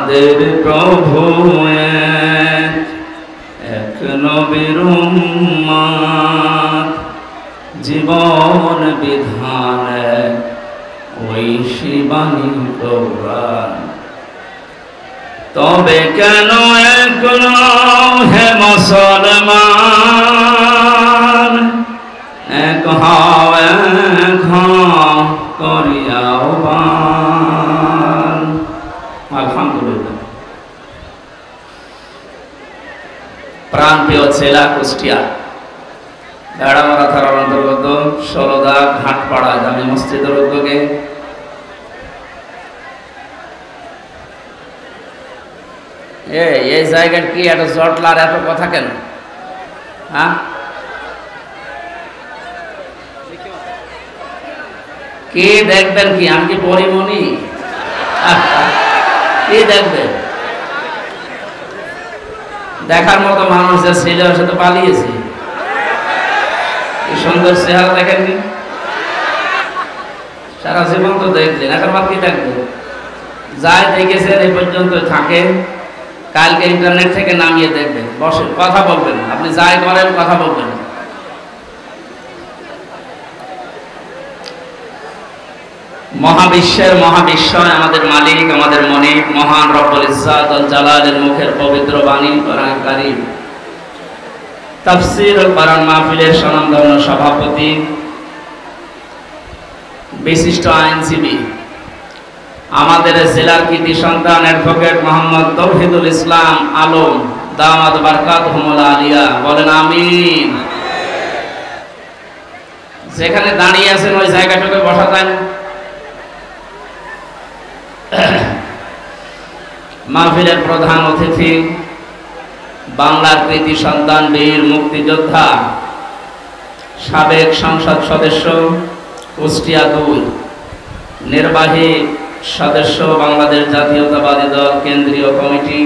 আমাদের প্রভু এক নবীর উম্মত, জীবন বিধান ওই শিবানী কোরআন। তবে কেন একলো হে মুসলমান, এক হও এক হও করিয়াও বান। আলহামদুলিল্লাহ। প্রাণপ্রিয় জেলা কুষ্টিয়া বেড়ামারা থানার অন্তর্গত ষোলদা ঘাটপাড়া জামে মসজিদের উদ্যোগে এই জায়গার কি এত জটলার এত কথা কেন? হ্যাঁ, কে দেখবেন? কি আমি কি পরিমণি? কে দেখবেন? দেখার মতো মানুষ যে ছিল সে তো পালিয়েছে। কি সুন্দর চেহারা দেখেননি? সারা জীবন তো দেখলেন, এখন আর কি দেখবেন? যাই দেখেছেন এই পর্যন্ত থাকে, কালকে ইন্টারনেট থেকে নামিয়ে দেখবেন, বসে কথা বলবেন। আপনি যাই করেন কথা বলবেন। মহাবিশ্বের মহাবিশ্বয় আমাদের মালিক, আমাদের মনিব, মহান রব্বুল ইজ্জাত ওয়াল জালালের মুখের পবিত্র বাণী কোরআন কারীম তাফসীর ও কোরআন মাহফিলের স্বনামধন্য সভাপতি, বিশিষ্ট আইনজীবী, আমাদের জেলার কৃতি সন্তান অ্যাডভোকেট মোহাম্মদ তৌহিদুল ইসলাম আলম দামাত বারকাতুহুল আলিয়া, বলেন আমিন। যেখানে দাঁড়িয়ে আছেন ওই জায়গাটাকে বসা যায় না? মাহফিলের প্রধান অতিথি, বাংলার কৃতি সন্তান, বীর মুক্তিযোদ্ধা, সাবেক সংসদ সদস্য, কুষ্টিয়া ২ নির্বাহী সদস্য, বাংলাদেশ জাতীয়তাবাদী দল কেন্দ্রীয় কমিটি,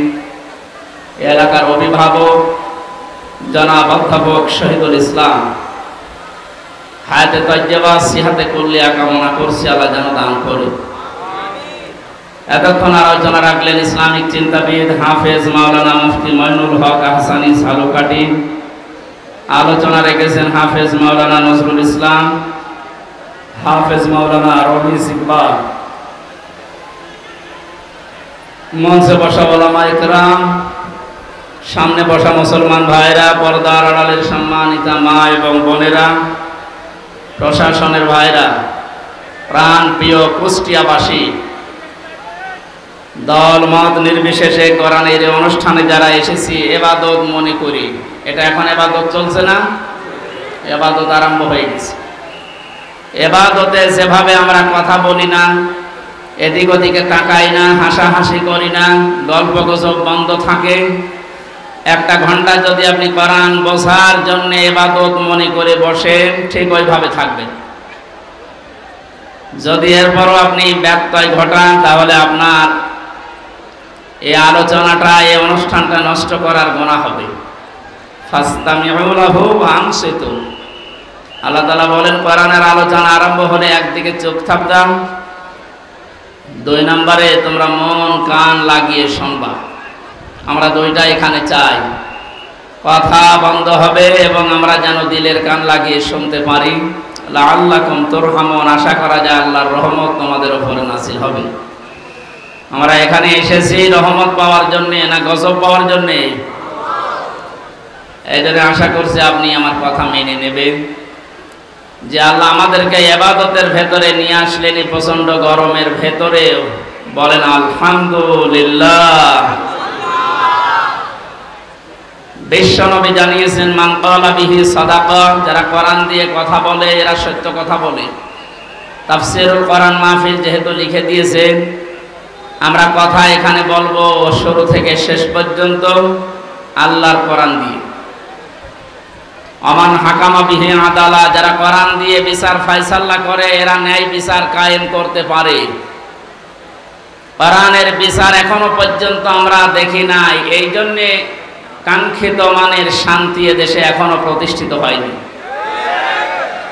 এলাকার অভিভাবক জনাব অধ্যাপক শহীদুল ইসলাম, হায়াতে তয়্যেবা সিহাতে কুল্লিয়া কামনা করছি, আল্লাহ যেন দান করে। এতক্ষণ আলোচনা রাখলেন ইসলামিক চিন্তাবিদ হাফেজ মাওলানা মুফতি মইনুল হক আহসানী সালুকাটি। আলোচনা রেখেছেন হাফেজ মাওলানা নজরুল ইসলাম, হাফেজ মাওলানা রমিজ ইকবাল। মঞ্চে বসা ওলামায়ে কেরাম, সামনে বসা মুসলমান ভাইরা, পর্দার আড়ালের সম্মানিতা মা এবং বোনেরা, প্রশাসনের ভাইরা, প্রাণ প্রিয় কুষ্টিয়াবাসী, দল মত নির্বিশেষে কোরআনের এই অনুষ্ঠানে যারা এসেছি, ইবাদত মনে করি। এটা এখন ইবাদত চলছে না, ইবাদত আরম্ভ হয়ে গেছে। ইবাদতে যেভাবে আমরা কথা বলি না, এদিক ওদিকে তাকাই না, হাসাহাসি করি না, গল্প গুজব বন্ধ থাকে, 1 ঘন্টা যদি আপনি কোরআন বোঝার জন্য ইবাদত মনে করে বসেন, ঠিক ওইভাবে থাকবেন। যদি এরপরও আপনি ব্যত্যয় ঘটান, তাহলে আপনার এই আলোচনাটা, এই অনুষ্ঠানটা নষ্ট করার গুনাহ হবে। ফাস্তামিউ লাহু ওয়া আনসিতু। আল্লাহ তাআলা বলেন, কোরআনের আলোচনা আরম্ভ হলে একদিকে চোখ থাকদাম, 2 নম্বরে তোমরা মন কান লাগিয়ে শুনবা। আমরা 2টা এখানে চাই। কথা বন্ধ হবে এবং আমরা যেন দিলের কান লাগিয়ে শুনতে পারি। লাআল্লাকুম তুরহামুন, আশা করা যায় আল্লাহর রহমত তোমাদের উপরে নাযিল হবে। আমরা এখানে এসেছি রহমত পাওয়ার জন্য না গজব পাওয়ার জন্য? এই জন্য আশা করছি আপনি আমার কথা মেনে নেবেন যে আল্লাহ আমাদেরকে ইবাদতের ভেতরে নিয়ে আসলেন, প্রচন্ড গরমের ভেতরে। বলেন আলহামদুলিল্লাহ। বিশ্বনবী জানিয়েছেন, মান ক্বালা বিহি সাদাকা, যারা কোরআন দিয়ে কথা বলে এরা সত্য কথা বলে। তাফসীরুল কোরআন মাহফিল যেহেতু লিখে দিয়েছেন, আমরা কথা এখানে বলবো শুরু থেকে শেষ পর্যন্ত আল্লাহর কোরআন দিয়ে। আমান হাকামা বিহি আদালা, যারা কোরআন দিয়ে বিচার ফয়সালা করে এরা ন্যায় বিচার কায়েম করতে পারে। কোরআনের বিচার এখনো পর্যন্ত আমরা দেখি নাই, এই জন্যে কাঙ্ক্ষিত মানের শান্তি দেশে এখনো প্রতিষ্ঠিত হয়নি।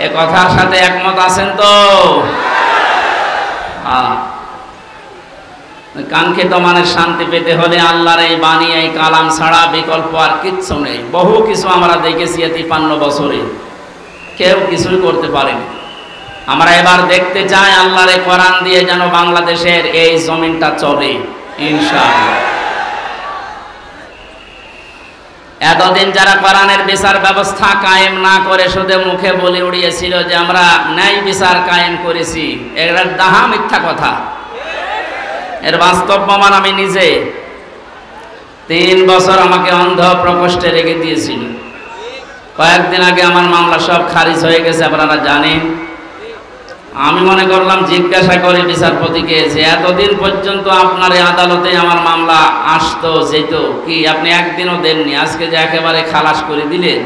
এ কথার সাথে একমত আছেন তো? কাঙ্ক্ষিত মানের শান্তি পেতে হলে আল্লাহর এই বাণী, এই কালাম ছাড়া বিকল্প আর কিচ্ছু নেই। বহু কিছু আমরা দেখেছি 53 বছরে, কেউ কিছুই করতে পারেনি। আমরা এবার দেখতে চাই আল্লাহর এই কোরআন দিয়ে যেন বাংলাদেশের এই জমিনটা চলে ইনশাআল্লাহ। এতদিন যারা কোরআনের বিচার ব্যবস্থা কায়েম না করে শুধু মুখে বলে উড়িয়েছিল যে আমরা ন্যায় বিচার কায়েম করেছি, এটা ডাহা মিথ্যা কথা। এর বাস্তব প্রমাণ আমি নিজে। 3 বছর আমাকে অন্ধ প্রকোষ্ঠে রেখে দিয়েছিল। কয়েকদিন আগে আমার মামলা সব খারিজ হয়ে গেছে, আপনারা জানেন। আমি মনে করলাম জিজ্ঞাসা করে বিচারপতিকে যে এতদিন পর্যন্ত আপনার এই আদালতে আমার মামলা আসতো যেত, কি আপনি একদিনও দেননি, আজকে যে একেবারে খালাস করে দিলেন।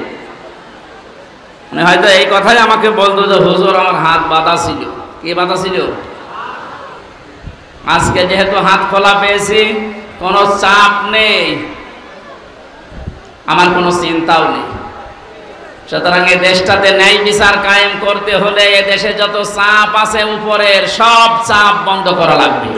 মানে হয়তো এই কথাই আমাকে বলতো যে হুজুর আমার হাত বাঁধা ছিল। কি বাঁধা ছিল? আজকে যেহেতু হাত খোলা পেয়েছি, কোনো চাপ নেই, আমার কোনো চিন্তাও নেই। সুতরাং এই দেশটাতে ন্যায় বিচার কায়েম করতে হলে এ দেশে যত চাপ আছে উপরের সব চাপ বন্ধ করা লাগবে।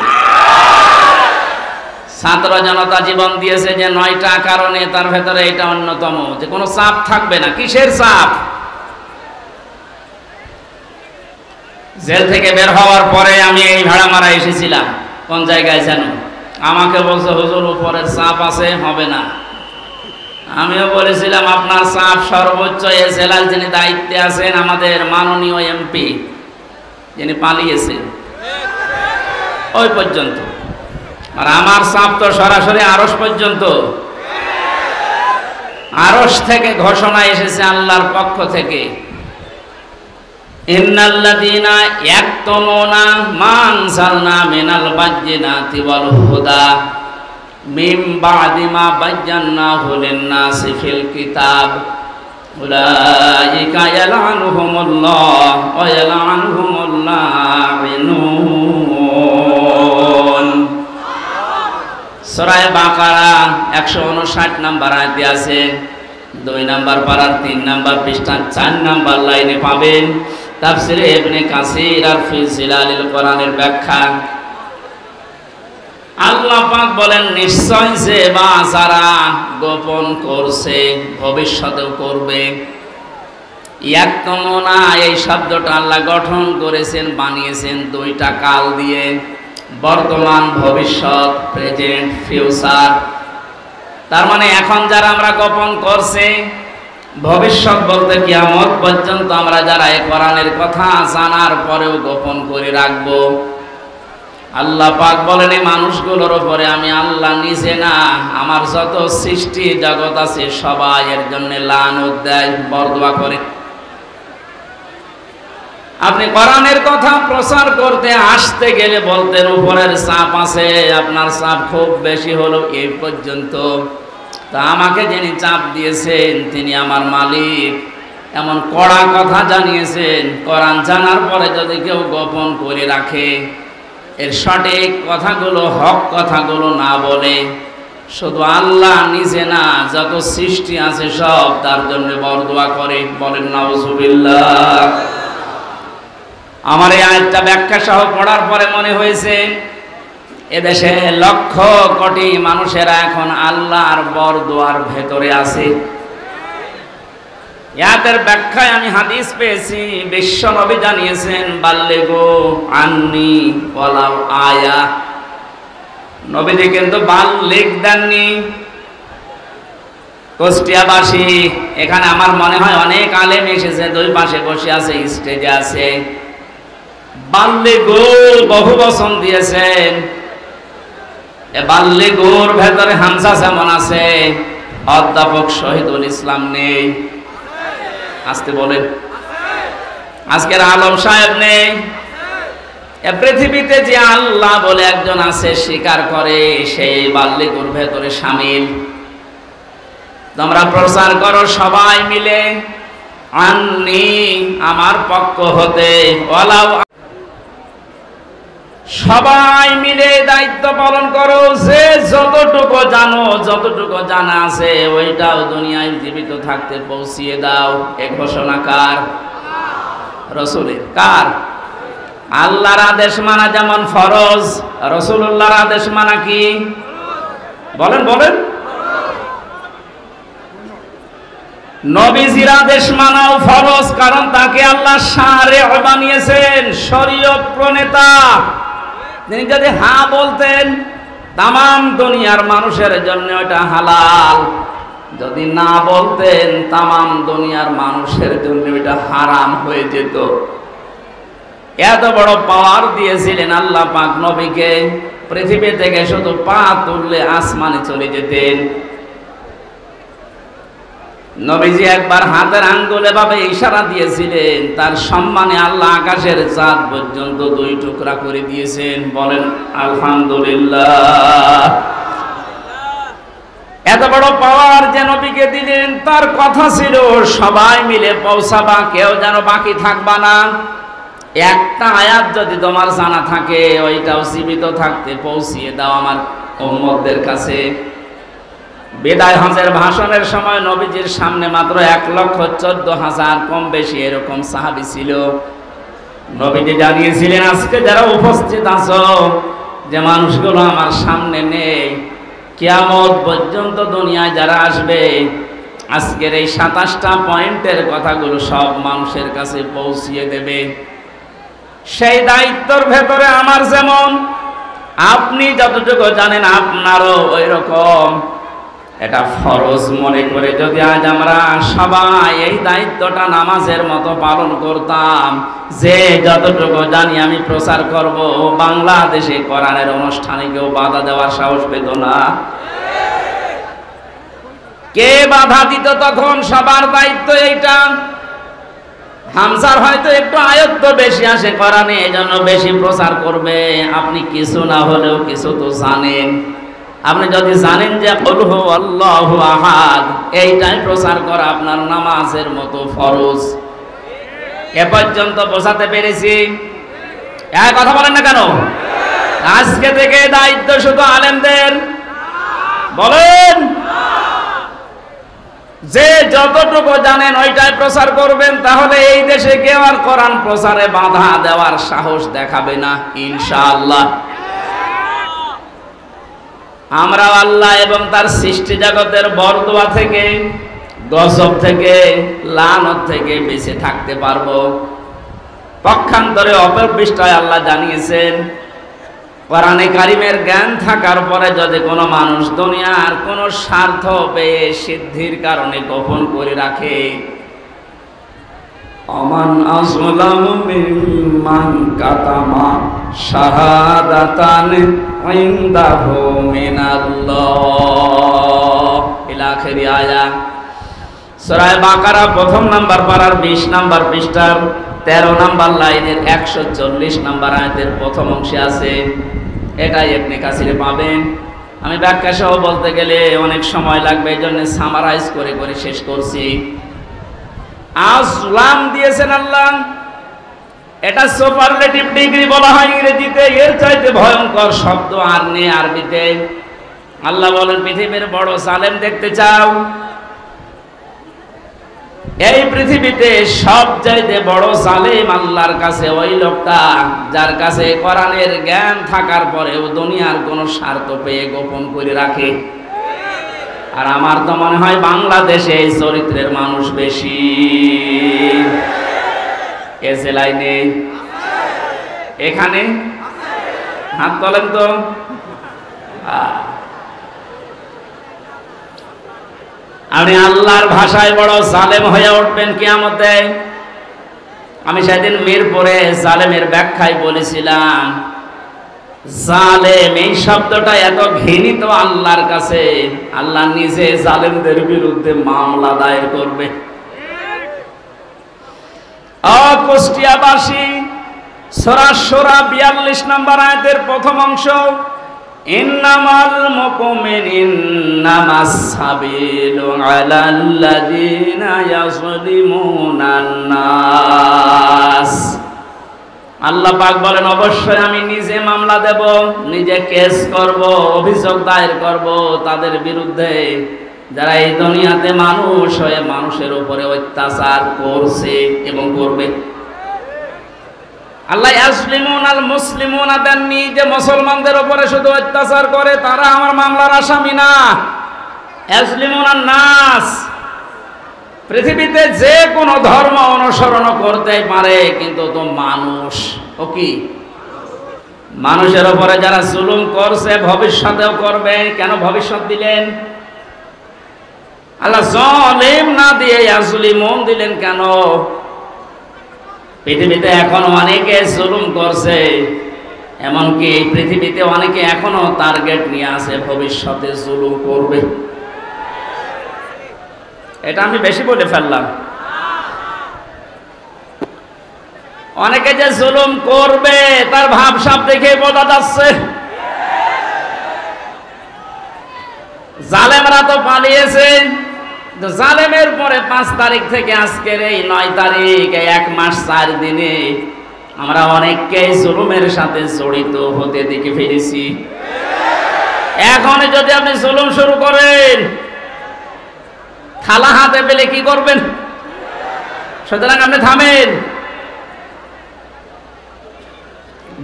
ছাত্র জনতা জীবন দিয়েছে যে 9টা কারণে, তার ভেতরে এটা অন্যতম, যে কোনো চাপ থাকবে না। কিসের চাপ? জেল থেকে বের হওয়ার পরে আমি এই ভাড়ামারা এসেছিলাম। কোন জায়গায় যেন আমাকে বলছে হুজুর উপরের চাপ আছে, হবে না। আমিও বলেছিলাম আপনার চাপ সর্বোচ্চ এ জেলার যিনি দায়িত্বে আছেন, আমাদের মাননীয় এমপি যিনি পালিয়েছেন, ওই পর্যন্ত। আর আমার চাপ তো সরাসরি আরশ পর্যন্ত। আরশ থেকে ঘোষণা এসেছে আল্লাহর পক্ষ থেকে, ইন্নাল্লাযীনা ইয়াকতুমুনা মা আনজালনা মিনাল বায়্যিনাতি ওয়াল হুদা মিন বা'দি মা বায়্যানাহু লিন-নাসি ফিল কিতাব উলাইকা ইয়ালআনুহুমুল্লাহ ওয়া ইয়ালআনুহুমুল লাঈনুন। সূরা বাকারা 159 নম্বর আয়াতে আছে। 2 নম্বর পারার 3 নম্বর পৃষ্ঠা 4 নম্বর লাইনে পাবেন তাফসিরে ইবনে কাসির আর ফি জিলালিল কোরআনের ব্যাখ্যা। আল্লাহ পাক বলেন, নিশ্চয় যে বা যারা গোপন করছে ভবিষ্যতেও করবে। ইয়াকতুমুনা এই শব্দটা আল্লাহ গঠন করেছেন, বানিয়েছেন 2টা কাল দিয়ে, বর্তমান, ভবিষ্যৎ, প্রেজেন্ট, ফিউচার। তার মানে এখন যারা আমরা গোপন করছে, ভবিষ্যৎ বলতে কিয়ামত পর্যন্ত আমরা যারা এই কোরআনের কথা জানার পরেও গোপন করে রাখবো। আল্লাহ পাক বলেন এই মানুষগুলোর উপরে আমি আল্লাহ নিজে না, আমার যত সৃষ্টি জগৎ আছে সবাই এর জন্য লানত দেয়, বরদোয়া করে। আপনি কোরআনের কথা প্রচার করতে আসতে গেলে বলতেন উপরের চাপ আছে, আপনার চাপ খুব বেশি হলো এই পর্যন্ত। তা আমাকে যিনি চাপ দিয়েছেন তিনি আমার মালিক, এমন কড়া কথা জানিয়েছেন। কোরআন জানার পরে যদি কেউ গোপন করে রাখে, এর সঠিক কথাগুলো, হক কথাগুলো না বলে, শুধু আল্লাহ নিজে না, যত সৃষ্টি আছে সব তার জন্য বরদোয়া করে। বলেন নাউজুবিল্লাহ। আমার এই আয়াতটা ব্যাখ্যা সহ পড়ার পরে মনে হয়েছে এদেশে লক্ষ কোটি মানুষেরা এখন আল্লাহর বরদোয়ার ভেতরে আছে। ইয়াতের ব্যাখ্যায় আমি হাদিস পেয়েছি, বিশ্ব নবী জানিয়েছেন বাল্লিগু আন্নি ওয়ালাউ আয়া। নবীজি কিন্তু বাল্লিগ দেননি। কুষ্টিয়াবাসী, এখানে আমার মনে হয় অনেক আলেম এসেছে, 2 পাশে বসে আছে, স্টেজে আছে। বাল্লিগু বহু বচন দিয়েছেন। এ বাল্লিগুর ভেতরে হামজা যেমন আছে, অধ্যাপক শহীদুল ইসলাম নেই। আসতে বলেন। আজকের আলম সাহেব নেই। এ পৃথিবীতে যে আল্লাহ বলে একজন আছে স্বীকার করে, সেই বাল্লিগুর ভেতরে শামিল। তোমরা প্রচার করো সবাই মিলে, আন্নি আমার পক্ষ হতে, ওয়ালাউ সবাই মিলে দায়িত্ব পালন করো। যে যতটুকু জানো, যতটুকু জানা আছে ওইটাও দুনিয়ায় জীবিত থাকতে পৌঁছিয়ে দাও। এ ঘোষণা কার? রাসূলের। কার? আল্লাহর আদেশ মানা যেমন ফরজ, রাসূলুল্লাহর আদেশ মানা কি? বলেন বলেন। নবীজির আদেশ মানাও ফরজ, কারণ তাকে আল্লাহ শারিআ বানিয়েছেন, শরীয়ত প্রণেতা। তিনি যদি হ্যাঁ বলতেন তামাম দুনিয়ার মানুষের জন্য এটা হালাল, যদি না বলতেন তামাম দুনিয়ার মানুষের জন্য এটা হারাম হয়ে যেত। এত বড় পাওয়ার দিয়েছিলেন আল্লাহ পাক নবীকে, পৃথিবী থেকে শুধু পা তুললে আসমানে চলে যেতেন। নবীজি একবার হাতের আঙ্গুলে ভাবে ইশারা দিয়েছিলেন, তার সম্মানে আল্লাহ আকাশের চাঁদ পর্যন্ত 2 টুকরা করে দিয়েছেন। বলেন আলহামদুলিল্লাহ। এত বড় পাওয়ার যে নবীকে দিলেন, তার কথা ছিল সবাই মিলে পৌঁছাবা, কেউ যেন বাকি থাকবা না। একটা আয়াত যদি তোমার জানা থাকে ওইটাও জীবিত থাকতে পৌঁছিয়ে দাও আমার উম্মতদের কাছে। বিদায় হজের ভাষণের সময় নবীজির সামনে মাত্র 1,14,000 কম বেশি এরকম সাহাবী ছিল। নবীজি জানিয়েছিলেন, আজকে যারা উপস্থিত আছো, যে মানুষগুলো আমার সামনে নেই, কিয়ামত পর্যন্ত দুনিয়ায় যারা আসবে, আজকের এই 27টা পয়েন্টের কথাগুলো সব মানুষের কাছে পৌঁছিয়ে দেবে। সেই দায়িত্বের ভেতরে আমার যেমন, আপনি যতটুকু জানেন আপনারও ওই রকম। এটা ফরজ মনে করে যদি আজ আমরা সবাই এই দায়িত্বটা নামাজের মতো পালন করতাম, যে যতটুকু জানি আমি প্রচার করব, বাংলাদেশে কোরআনের অনুষ্ঠানে কেউ বাধা দেওয়ার সাহস পেত না। কে বাধা দিত তখন? সবার দায়িত্ব এইটা। হামজার হয়তো একটু আয়ত্ত বেশি আসে কোরআনে, এজন্য বেশি প্রচার করবে। আপনি কিছু না হলেও কিছু তো জানেন। আপনি যদি জানেন যে কুল হু আল্লাহু আহাদ, এইটাই প্রচার করা আপনার নামাজের মতো ফরজ। এ পর্যন্ত বোঝাতে পেরেছি? এক কথা বলেন না কেন? আজকে থেকে দায়িত্ব শুধু আলেমদের। বলেন, যে যতটুকু জানেন ওইটাই প্রচার করবেন, তাহলে এই দেশে কেউ আর কোরআন প্রচারে বাধা দেওয়ার সাহস দেখাবে না ইনশাআল্লাহ। আমরা আল্লাহ এবং তার সৃষ্টি জগতের বরদোয়া থেকে, গজব থেকে, লানত থেকে বেঁচে থাকতে পারবো। পক্ষান্তরে অপর পৃষ্ঠায় আল্লাহ জানিয়েছেন, কোরআনে কারিমের জ্ঞান থাকার পরে যদি কোনো মানুষ দুনিয়ার কোনো স্বার্থ পেয়ে সিদ্ধির কারণে গোপন করে রাখে, আমান আযলামু মিম্মান কাতামা শাহাদাতান ইনদাহু মিনাল্লাহ ইলা আখিরি আয়াত। সূরা বাকারা প্রথম নাম্বার পারার 20 নাম্বার পৃষ্ঠার 13 নাম্বার লাইনের 140 নাম্বার আয়াতের প্রথম অংশে আছে। এটাই ইবনে কাসিরে পাবেন। আমি ব্যাখ্যা সহ বলতে গেলে অনেক সময় লাগবে, এই জন্য সামারাইজ করে করে শেষ করছি। আসলাম দিয়েছেন আল্লাহ, এটা সুপারলেটিভ ডিগ্রি বলা হয় ইংরেজিতে। এর চাইতে ভয়ঙ্কর শব্দ আর নেই আরবিতে। আল্লাহ বলেন, পৃথিবীর বড় জালেম দেখতে চাও? এই পৃথিবীতে সবচাইতে বড় জালেম আল্লাহর কাছে ওই লোকটা যার কাছে কোরআনের জ্ঞান থাকার পরেও দুনিয়ার কোনো স্বার্থ পেয়ে গোপন করে রাখে। আর আমার তো মনে হয় বাংলাদেশে এই চরিত্রের মানুষ বেশি। এ জেলায় নেই? এখানে হাত তোলেন তো। আপনি আল্লাহর ভাষায় বড় জালেম হয়ে উঠবেন কিয়ামতে। আমি সেদিন মিরপুরে জালেমের ব্যাখ্যায় বলেছিলাম, জালেম এই শব্দটা এত ঘৃণিত আল্লাহর কাছে, আল্লাহ নিজে জালেমদের বিরুদ্ধে মামলা দায়ের করবে। কুষ্টিয়াবাসী সূরা শূরা 42 নম্বর আয়াতের প্রথম অংশ, ইন্নামাল মুমিনুনা সাবিলু আলাল্লাযিনা ইয়াযলিমুনান নাস। আল্লাহ পাক বলেন, অবশ্যই আমি নিজে মামলা দেব, নিজে কেস করব, অভিযোগ দায়ের করব তাদের বিরুদ্ধে যারা এই দুনিয়াতে মানুষ হয়ে মানুষের উপরে অত্যাচার করছে এবং করবে। আল্লাহ ইয়াসলিমুন আল মুসলিমুনা দেননি যে মুসলমানদের উপরে শুধু অত্যাচার করে তারা আমার মামলার আসামি না। ইয়াসলিমুন আন নাস, পৃথিবীতে যে কোনো ধর্ম অনুসরণ করতে পারে, কিন্তু তো মানুষ ও কি মানুষের উপরে যারা জুলুম করছে ভবিষ্যতেও করবে। কেন ভবিষ্যৎ দিলেন? আল্লাহ জালিম না দিয়ে ইয়াসলিমুন দিলেন কেন? পৃথিবীতে এখন অনেকে জুলুম করছে, এমনকি এই পৃথিবীতে অনেকে এখনো টার্গেট নিয়ে আছে ভবিষ্যতে জুলুম করবে। এটা আমি বেশি বলে ফেললাম। অনেকে যে জুলুম করবে তার ভাবসাব দেখে বোঝা যাচ্ছে। জালেমরা তো পালিয়েছে, জালেমের পরে 5 তারিখ থেকে আজকের এই 9 তারিখ, 1 মাস 4 দিনে আমরা অনেককে জুলুমের সাথে জড়িত হতে দেখে ফেলেছি। এখন যদি আপনি জুলুম শুরু করেন, থালা হাতে পেলে কি করবেন? সুতরাং আপনি থামেন।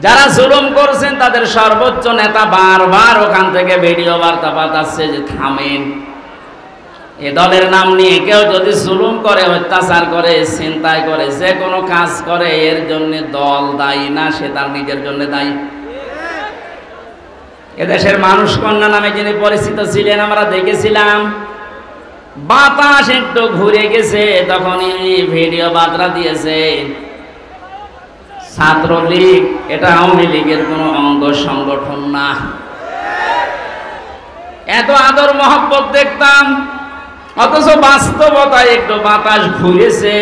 যারা জুলুম করছেন তাদের সর্বোচ্চ নেতা বারবার ওখান থেকে ভিডিও বার্তা পাঠাচ্ছে যে থামেন। এ দলের নাম নিয়ে কেউ যদি জুলুম করে, অত্যাচার করে, চিন্তায় করে, যে কোনো কাজ করে, এর জন্য দল দায়ী না, সে তার নিজের জন্য দায়ী। এদেশের মানুষ কন্যা নামে যিনি পরিচিত ছিলেন আমরা দেখেছিলাম, বাতাস একটু ঘুরে গেছে তখনই ভিডিও বার্তা দিয়েছে ছাত্রলীগ এটা আওয়ামী লীগের কোনো অঙ্গ সংগঠন না। এত আদর মহব্বত দেখতাম, অথচ বাস্তবতায় একটু বাতাস ঘুরেছে।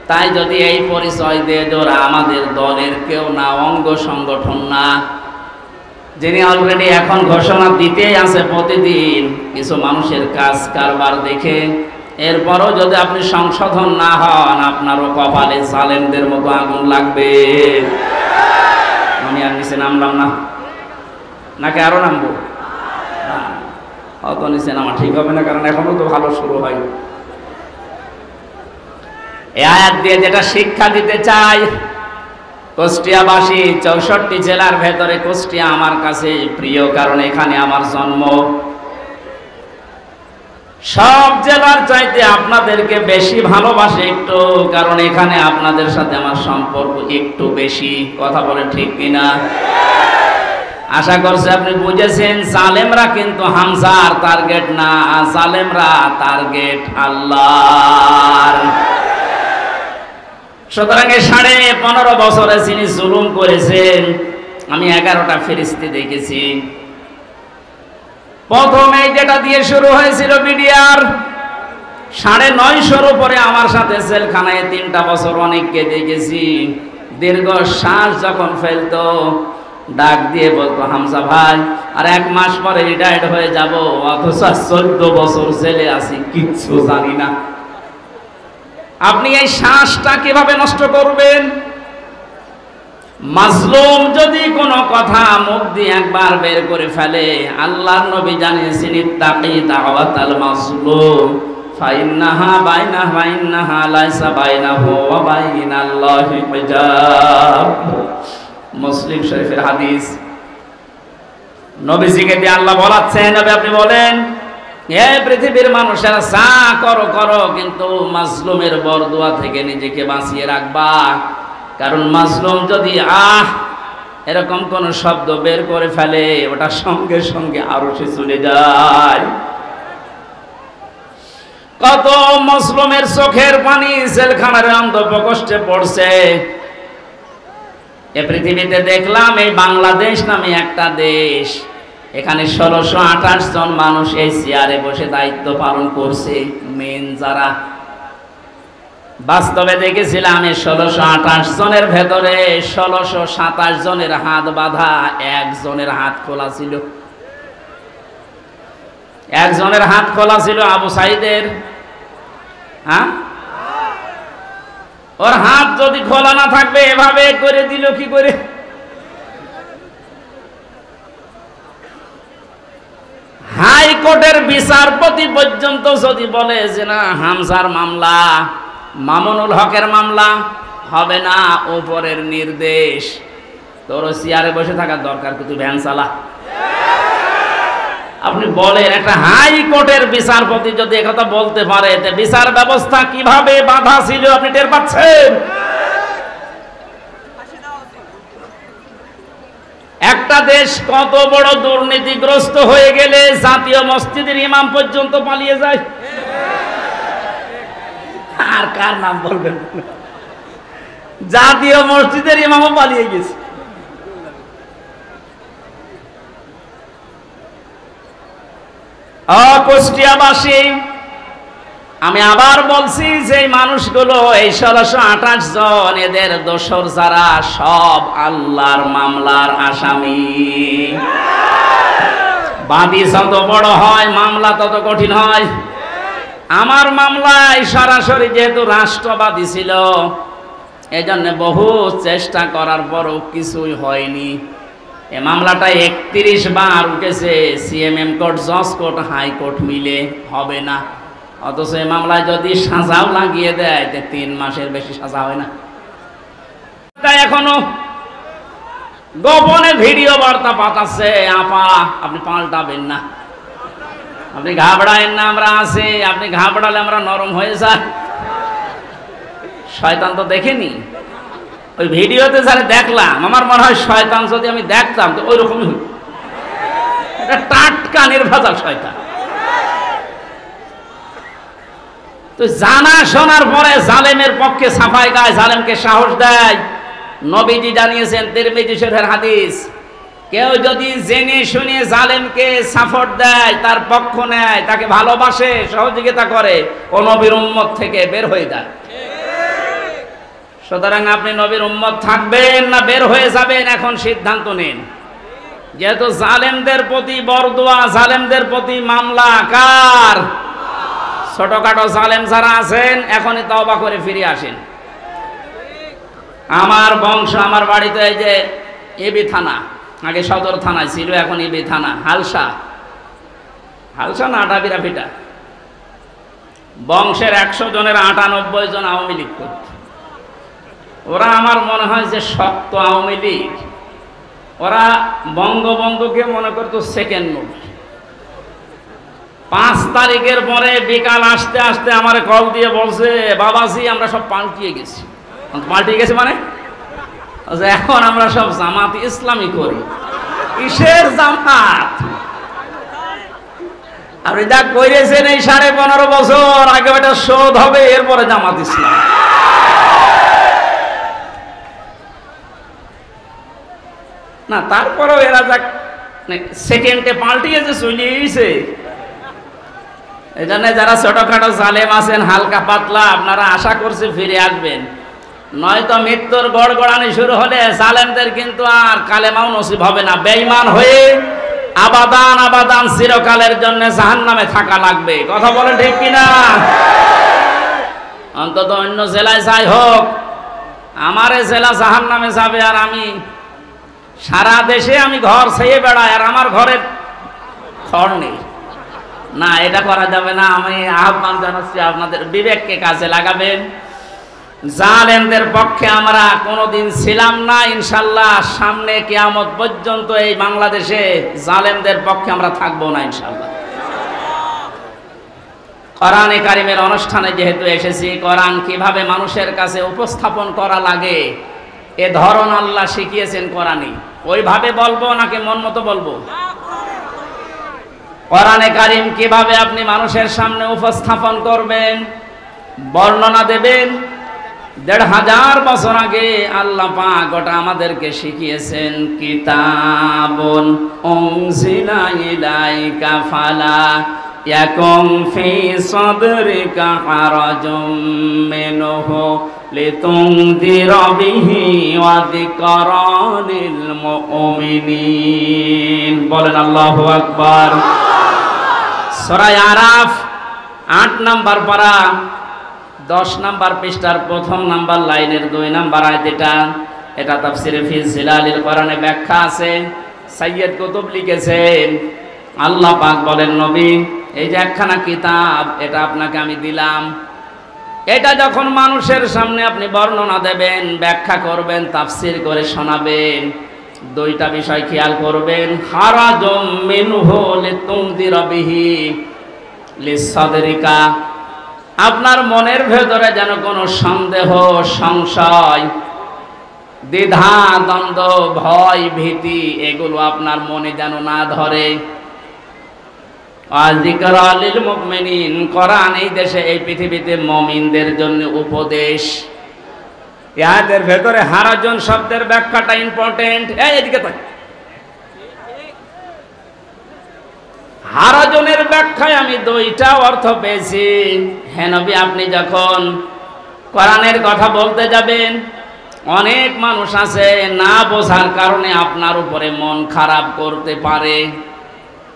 তাই যদি এই পরিচয় দিয়ে ওরা আমাদের দলের কেউ না, অঙ্গ সংগঠন না, যিনি অলরেডি এখন ঘোষণা দিতেই আছে প্রতিদিন কিছু মানুষের কাজ কারবার দেখে, এরপরও যদি আপনি সংশোধন না হন, আপনারও কপালে জালেমদের মতো আগুন লাগবে। আমি আর নিচে নামলাম না, নাকি আরো নামবো? অত নিচে নামা ঠিক হবে না, কারণ এখনো তো ভালো শুরু হয়। এই আয়াত দিয়ে যেটা শিক্ষা দিতে চাই, কুষ্টিয়াবাসী, 64 জেলার ভেতরে কুষ্টিয়া আমার কাছে প্রিয়, কারণ এখানে আমার জন্ম। সব জেলার চাইতে আপনাদেরকে বেশি ভালোবাসে একটু, কারণ এখানে আপনাদের সাথে আমার সম্পর্ক একটু বেশি। কথা বলে ঠিক কিনা? আশা করছি আপনি বুঝেছেন। জালেমরা কিন্তু হামজার টার্গেট না, জালেমরা টার্গেট আল্লাহর। সুতরাং 15.5 বছরে যিনি জুলুম করেছেন, আমি 11টা ফেরেশতা দেখেছি। প্রথমে যেটা দিয়ে শুরু হয়েছিল বিডিআর, 950 উপরে আমার সাথে জেলখানায় 3টা বছর অনেককে দেখেছি। দীর্ঘ শ্বাস যখন ফেলতো, ডাক দিয়ে বলতো হামজা ভাই আর 1 মাস পরে রিটায়ার্ড হয়ে যাব, অথচ 14 বছর জেলে আছি, কিচ্ছু জানি না। আপনি এই শ্বাসটা কিভাবে নষ্ট করবেন? মাজলুম যদি কোনো কথা মুখ দিয়ে একবার বের করে ফেলে, আল্লাহর নবী জানিয়েছেন ইত্তাকি দাওয়াতাল মাজলুম ফাইন্নাহা লাইসা বাইনাহু ওয়া বাইনাল্লাহি হিজাব। মুসলিম শরীফের হাদিস। নবীজিকে দিয়ে আল্লাহ বলাচ্ছেন, নবী আপনি বলেন, হে পৃথিবীর মানুষেরা যা করো করো, কিন্তু মাজলুমের বরদুয়া থেকে নিজেকে বাঁচিয়ে রাখবা। কারণ মাজলুম যদি এরকম কোন শব্দ বের করে ফেলে, ওটা সঙ্গে সঙ্গে আরশে চলে যায়। কত মাজলুমের চোখের পানি জেলখানার অন্ধপ্রকোষ্ঠে পড়ছে। এ পৃথিবীতে দেখলাম এই বাংলাদেশ নামে একটা দেশ, এখানে 1628 জন মানুষ এই চেয়ারে বসে দায়িত্ব পালন করছে। মেন যারা বাস্তবে দেখেছিলাম, এই 1628 জনের ভেতরে 1627 জনের হাত বাঁধা, একজনের হাত খোলা ছিল। একজনের হাত খোলা ছিল আবু সাইদের। হ্যাঁ, ওর হাত যদি খোলা না থাকবে এভাবে করে দিল কি করে? হাইকোর্টের বিচারপতি পর্যন্ত যদি বলে যে না, হামজার মামলা, মামুনুল হকের মামলা, হবে না, উপরের নির্দেশ। তোর চেয়ারে বসে থাকার দরকার, কিন্তু ভ্যান চালা। আপনি বলেন, একটা হাইকোর্টের বিচারপতি যদি একথা বলতে পারে, বিচার ব্যবস্থা কিভাবে বাধা ছিল আপনি টের পাচ্ছেন? একটা দেশ কত বড় দুর্নীতিগ্রস্ত হয়ে গেলে জাতীয় মসজিদের ইমাম পর্যন্ত পালিয়ে যায়। আর কার নাম বলবেন? জাতীয় মসজিদের ইমামও পালিয়ে গেছে। কুষ্টিয়াবাসী, আমি আবার বলছি যে মানুষগুলো এই 1628 জন, এদের দোসর যারা সব আল্লাহর মামলার আসামি। বাদী যত বড় হয় মামলা তত কঠিন হয়। আমার মামলায় সরাসরি যেহেতু রাষ্ট্রবাদী ছিল, এজন্য বহু চেষ্টা করার পরও কিছুই হয়নি। এই মামলাটা 31 বার উঠেছে, সিএমএম কোর্ট, জজ কোর্ট, হাইকোর্ট মিলে, হবে না। অথচ এই মামলায় যদি সাজাও লাগিয়ে দেয়, 3 মাসের বেশি সাজা হয় না। তাই এখনো গোপনে ভিডিও বার্তা পাঠাচ্ছে, আপা আপনি পাল্টাবেন না, আপনি ঘাবড়ায়েন না, আমরা আছি। আপনি ঘাবড়ালে আমরা নরম হয়ে যাই। শয়তান তো দেখেনি, ওই ভিডিওতে যারা দেখলাম, আমার মনে হয় শয়তান যদি আমি দেখতাম তো ওই রকমই হইত। এটা টাটকা নির্ভেজাল শয়তান। তো জানা শোনার পরে জালেমের পক্ষে সাফাই গায়, জালেমকে সাহস দেয়। নবীজি জানিয়েছেন, তিরমিজি শরীফের হাদিস, কেউ যদি জেনে শুনে জালেমকে সাপোর্ট দেয়, তার পক্ষ নেয়, তাকে ভালোবাসে, সহযোগিতা করে, ও নবীর উম্মত থেকে বের হয়ে যায়। সুতরাং আপনি নবীর উম্মত থাকবেন না বের হয়ে যাবেন, এখন সিদ্ধান্ত নিন। যেহেতু জালেমদের প্রতি বরদোয়া, জালেমদের প্রতি মামলা কার? ছোটখাটো জালেম যারা আছেন, এখনই তওবা করে ফিরে আসেন। আমার বংশ, আমার বাড়িতে এই যে এবি থানা, আগে সদর থানায় ছিল, এখন এবি থানা, হালসা না আটাবিরাফিটা, বংশের 100 জনের 98 জন আওয়ামী লীগ করত। ওরা আমার মনে হয় যে শক্ত আওয়ামী লীগ। ওরা বঙ্গবন্ধুকে মনে করতো সেকেন্ড মুভ। 5 তারিখের পরে বিকাল আসতে আসতে আমার কল দিয়ে বলছে, বাবাজি আমরা সব পাল্টিয়ে গেছি। পাল্টিয়ে গেছে মানে এখন আমরা সব জামাত ইসলামী করি। কিসের জামাত? আপনি যা করেছেন এই 15.5 বছর আগে, ওটা শোধ হবে, এরপরে জামাত ইসলাম। না, তারপরেও এরা যা সেকেন্ডে পাল্টিয়েছে, চলিয়েছে। এই জন্য যারা ছোটখাটো জালেম আছেন, হালকা পাতলা, আপনারা আশা করছে ফিরে আসবেন। নয়তো মৃত্যুর গড়গড়ানি শুরু হলে জালেমদের কিন্তু আর কালেমাও নসিব হবে না। বেঈমান হয়ে আবাদান চিরকালের জন্য জাহান্নামে থাকা লাগবে। কথা বলেন ঠিক কিনা? অন্তত অন্য জেলায় যাই হোক, আমার জেলা জাহান্নামে যাবে, আর আমি সারা দেশে আমি ঘর ছেয়ে বেড়াই, আর আমার ঘরের খড় নেই। না, এটা করা যাবে না। আমি আহ্বান জানাচ্ছি, আপনাদের বিবেককে কাজে লাগাবেন। জালেমদের পক্ষে আমরা কোনোদিন ছিলাম না, ইনশাল্লাহ সামনে কিয়ামত পর্যন্ত এই বাংলাদেশে জালেমদের পক্ষে আমরা থাকবো না ইনশাল্লাহ। কোরআনে কারিমের অনুষ্ঠানে যেহেতু এসেছি, কোরআন কিভাবে মানুষের কাছে উপস্থাপন করা লাগে এ ধরন আল্লাহ শিখিয়েছেন কোরআনে। ওইভাবে বলবো নাকি মন মতো বলবো? কোরআনে কারিম কিভাবে আপনি মানুষের সামনে উপস্থাপন করবেন, বর্ণনা দেবেন, 1500 বছর আগে আল্লাহ পাক ওটা আমাদেরকে শিখিয়েছেন। কিতাবুন উনজিলা ইলাইকা ফালা ইয়াকুম ফি সাদরিকা হারাজুম মিনহু লিতুনদিরা বিহি ওয়া যিকরা লিল মুমিনিন। বলেন আল্লাহু আকবার। সূরা আরাফ 8 নম্বর পারা 10 নম্বর পৃষ্ঠার 1 নম্বর লাইনের 2 নম্বর আয়াত। এটা তাফসিরে ফি জিলালিল কোরআনে ব্যাখ্যা আছে, সাইয়্যিদ কুতুব লিখেছেন। আল্লাহ পাক বলেন, নবী এই যে একখানা কিতাব, এটা আপনাকে আমি দিলাম। এটা যখন মানুষের সামনে আপনি বর্ণনা দেবেন, ব্যাখ্যা করবেন, তাফসীর করে শোনাবেন, দুইটা বিষয় খেয়াল করবেন। হারাজুম মিনহু লিতুনদিরা বিহি লিসাদরিকা, আপনার মনের ভেতরে যেন কোনো সন্দেহ, সংশয়, দ্বিধা, দ্বন্দ্ব, ভয়, ভীতি এগুলো আপনার মনে যেন না ধরে। যিকরা লিল মুমিনিন, কোরআন এই দেশে, এই পৃথিবীতে মুমিনদের জন্য উপদেশ। এর ভেতরে হারাজন শব্দের ব্যাখ্যাটা ইম্পর্টেন্ট। এদিকে তাক। হারাজনের ব্যাখ্যায় আমি দুইটা অর্থ পেয়েছি। হে নবী, আপনি যখন কোরআনের কথা বলতে যাবেন, অনেক মানুষ আছে না বোঝার কারণে আপনার উপরে মন খারাপ করতে পারে।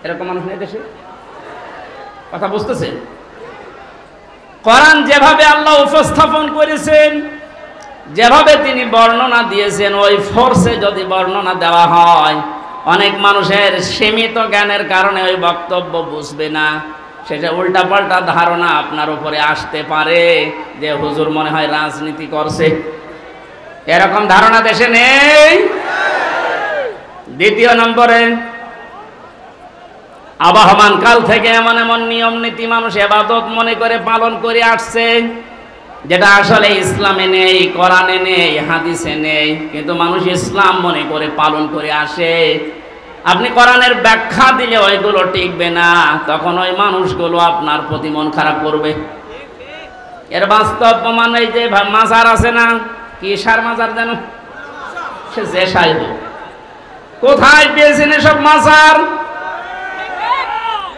এরকম মানুষ নেই দেশে? কথা বুঝতেছেন? কোরআন যেভাবে আল্লাহ উপস্থাপন করেছেন, যেভাবে তিনি বর্ণনা দিয়েছেন, ওই ফোর্সে যদি বর্ণনা দেওয়া হয়, অনেক মানুষের সীমিত জ্ঞানের কারণে ওই বক্তব্য বুঝবে না। সেটা উল্টাপাল্টা ধারণা আপনার উপরে আসতে পারে যে হুজুর মনে হয় রাজনীতি করছে। এরকম ধারণা দেশে নেই। দ্বিতীয় নম্বরে, আবহমান কাল থেকে এমন এমন নিয়ম নীতি মানুষ ইবাদত মনে করে পালন করে আসছে, যেটা আসলে ইসলামে নেই, কোরআনে নেই, হাদিসে নেই, কিন্তু মানুষ ইসলাম মনে করে পালন করে আসে। আপনি কোরআনের ব্যাখ্যা দিলে ওইগুলো টিকবে না, তখন ওই মানুষগুলো আপনার প্রতি মন খারাপ করবে। এর বাস্তব প্রমাণ এই যে মাজার আছে না, কি সার মাজার যেন, সে যে সাইব, কোথায় পেয়েছেন এসব মাজার?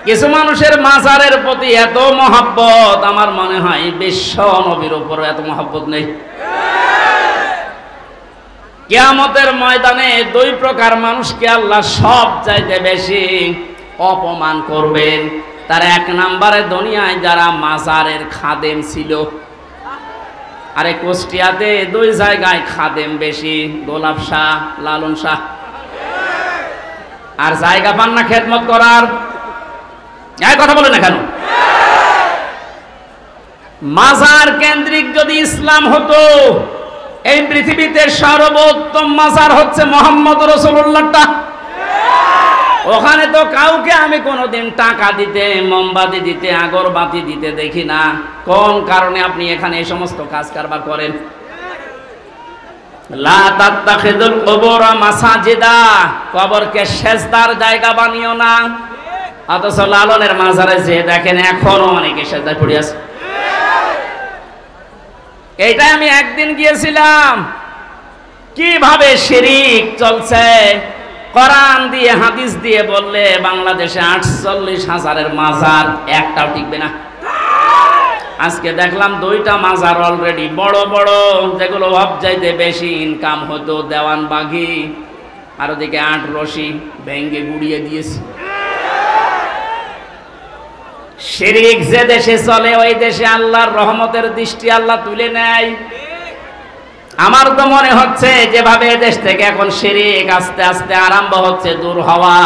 কিছু মানুষের মাজারের প্রতি এত মহব্বত, আমার মনে হয় বিশ্ব নবীর উপর এত মহব্বত নেই। কিয়ামতের ময়দানে দুই প্রকার মানুষকে আল্লাহ সব চাইতে বেশি অপমান করবেন। তার এক নম্বরে দুনিয়ায় যারা মাজারের খাদেম ছিল, আরে কুষ্টিয়াতে দুই জায়গায় খাদেম বেশি, গোলাপ শাহ, লালন শাহ। আর জায়গা পান না খেদমত করার। কথা বলে না কেন? মাজার কেন্দ্রিক যদি ইসলাম হতো, এই পৃথিবীতে সর্বোত্তম মাজার হচ্ছে মুহাম্মদ রাসূলুল্লাহটা। ওখানে তো কাউকে আমি কোনোদিন টাকা দিতে, মোমবাতি দিতে, আগরবাতি দিতে দেখি না। কোন কারণে আপনি এখানে এই সমস্ত কাজ কারবার করেন? লা তাত্তাখিযুল কুবুর মাসাজিদা, কবরকে সেজদার জায়গা বানিও না। অথচ লালনের মাজারে যে দেখেন এখনো অনেকে সেজদায় পড়ে আছে। এইটাই আমি একদিন গিয়েছিলাম, কিভাবে শিরিক চলছে। কোরআন দিয়ে হাদিস দিয়ে বললে বাংলাদেশে 48,000-এর মাজার, একটাও টিকবে না। আজকে দেখলাম দুইটা মাজার অলরেডি বড় বড়, যেগুলো সবচাইতে বেশি ইনকাম হতো, দেওয়ানবাগি আর ওদিকে 8 রশি ভেঙ্গে গুড়িয়ে দিয়েছে। শিরিক যে দেশে চলে, ওই দেশে আল্লাহর রহমতের দৃষ্টি আল্লাহ তুলে নেয়। আমার তো মনে হচ্ছে যেভাবে দেশ থেকে এখন শিরিক আস্তে আস্তে আরম্ভ হচ্ছে দূর হওয়া,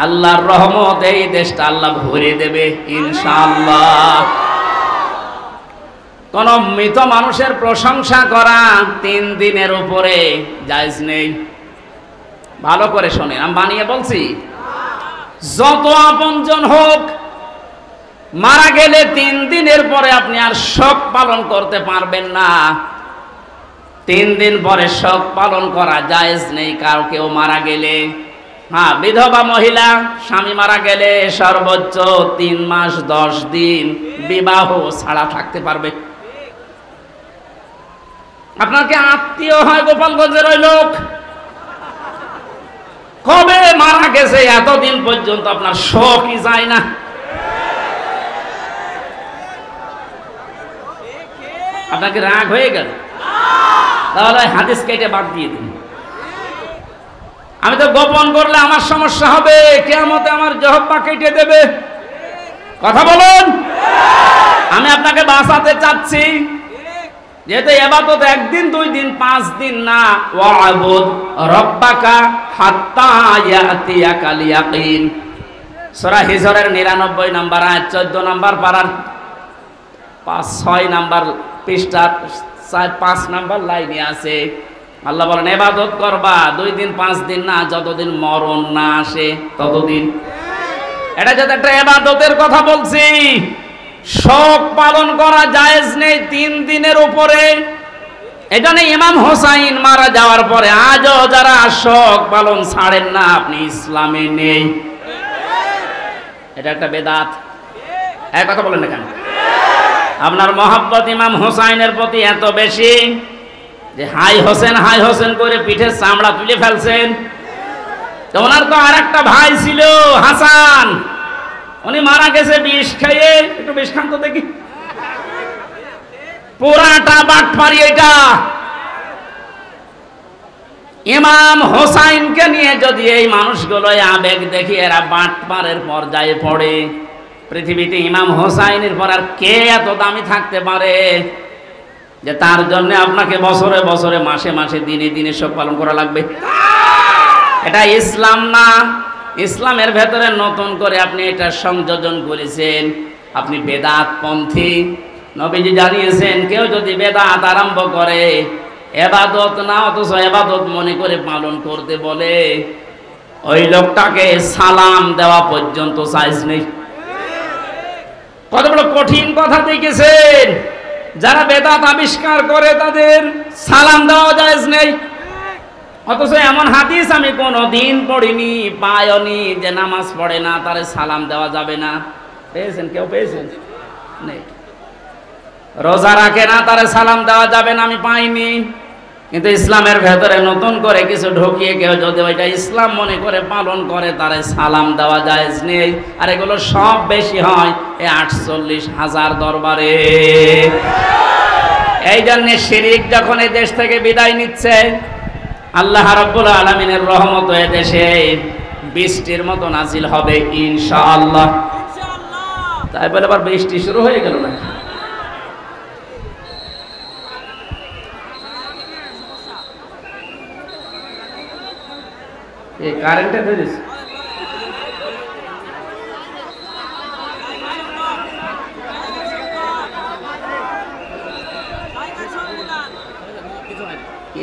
আল্লাহর রহমত এই দেশটা আল্লাহ ভরে দেবে ইনশাআল্লাহ। কোন মৃত মানুষের প্রশংসা করা 3 দিনের উপরে জায়েজ নেই। ভালো করে শোনেন, আমি বানিয়ে বলছি। যত আপনজন হোক, মারা গেলে 3 দিনের পরে আপনি আর শোক পালন করতে পারবেন না। 3 দিন পরে শোক পালন করা জায়েজ নেই কারো কেউ মারা গেলে। হ্যাঁ, বিধবা মহিলা স্বামী মারা গেলে সর্বোচ্চ 3 মাস 10 দিন বিবাহ ছাড়া থাকতে পারবে। আপনার কি আত্মীয় হয় গোপালগঞ্জের ওই লোক? কবে মারা গেছে এতদিন পর্যন্ত আপনার শোকই যায় না। আপনাকে রাগ হয়ে গেল, তাহলে হাদিস কেটে বাদ দিয়ে দিন। আমি তো গোপন করলে আমার সমস্যা হবে, কিয়ামতে আমার জিহ্বা কেটে দেবে। কথা বলুন। আমি আপনাকে বাঁচাতে চাচ্ছি, যেহেতু ইবাদত 1 দিন 2 দিন 5 দিন না। ওয়া'বুদ রাব্বাকা হাত্তা ইয়াতিয়াকাল ইয়াকিন, সূরা হিজরের 99 নম্বর আয়াত, 14 নম্বর পারার 5-6 নাম্বার পৃষ্ঠা 4-5 নাম্বার লাইনে আছে। আল্লাহ বলেন ইবাদত করবা 2 দিন 5 দিন না, যতদিন মরণ না আসে ততদিন। এটা যদি একটা ইবাদতের কথা বলছি, শোক পালন করা জায়েজ নেই 3 দিনের উপরে। এটা নেই ইমাম হোসাইন মারা যাওয়ার পরে আজও যারা শোক পালন ছাড়েন না, আপনি ইসলামে নেই। এটা একটা বেদাত। এক কথা বলেন না কেন? আপনার মহব্বত ইমাম হোসাইনের প্রতি এত বেশি যে হাই হোসেন করে পিঠের চামড়া তুলে ফেলছেন। তো ওনার তো আর একটা ভাই ছিল হাসান, উনি মারা গেছে বিষ খেয়ে। একটু বিষ খান তো দেখি। পুরাটা বাটপারি এটা। ইমাম হোসাইনকে নিয়ে যদি এই মানুষগুলো আবেগ দেখি, এরা বাটপারের পর্যায়ে পড়ে। পৃথিবীতে ইমাম হোসাইনের পর আর কে এত দামি থাকতে পারে যে তার জন্য আপনাকে বছরে বছরে মাসে মাসে দিনে দিনে শোক পালন করা লাগবে? এটা ইসলাম না। ইসলামের ভেতরে নতুন করে আপনি এটা সংযোজন করেছেন, আপনি বেদাত পন্থী। নবীজি জানিয়েছেন কেউ যদি বেদাত আরম্ভ করে, ইবাদত না অথচ ইবাদত মনে করে পালন করতে বলে, ওই লোকটাকে সালাম দেওয়া পর্যন্ত সাইজ নেই। কত বড় কঠিন কথা দেখেছেন। যারা বেদাত আবিষ্কার করে তাদের সালাম দেওয়া জায়েজ নেই। অথচ এমন হাদিস আমি কোনোদিন পড়িনি, পাইনি যে নামাজ পড়ে না তারে সালাম দেওয়া যাবে না। পেয়েছেন? কেউ পেয়েছেন? নেই। রোজা রাখে না তারে সালাম দেওয়া যাবে না, আমি পাইনি। কিন্তু ইসলামের ভেতরে নতুন করে কিছু ঢুকিয়ে কেউ যদি ওইটা ইসলাম মনে করে পালন করে, তারে সালাম দেওয়া জায়েজ নেই। আর এগুলো সব বেশি হয় এই 48,000 দরবারে। এই জন্য শিরিক যখন এই দেশ থেকে বিদায় নিচ্ছে, আল্লাহ রাব্বুল আলামিনের রহমত এই দেশে বৃষ্টির মতো নাজিল হবে ইনশাআল্লাহ। তাই বলে আবার বৃষ্টি শুরু হয়ে গেল না? এই কারেন্টে ধরেছে।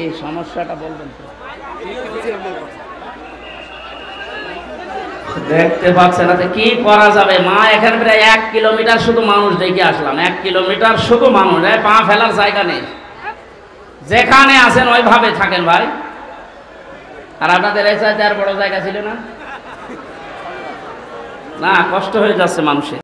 এই সমস্যাটা বলবেন তো? দেখতে পাচ্ছেন না কি করা যাবে? মা এখানে প্রায় 1 কিলোমিটার শুধু মানুষ দেখে আসলাম। 1 কিলোমিটার শুধু মানুষ, পা ফেলার জায়গা নেই। যেখানে আছেন ওইভাবে থাকেন ভাই। আর আপনাদের এই চাইতে আর বড় জায়গা ছিল না? না, কষ্ট হয়ে যাচ্ছে মানুষের।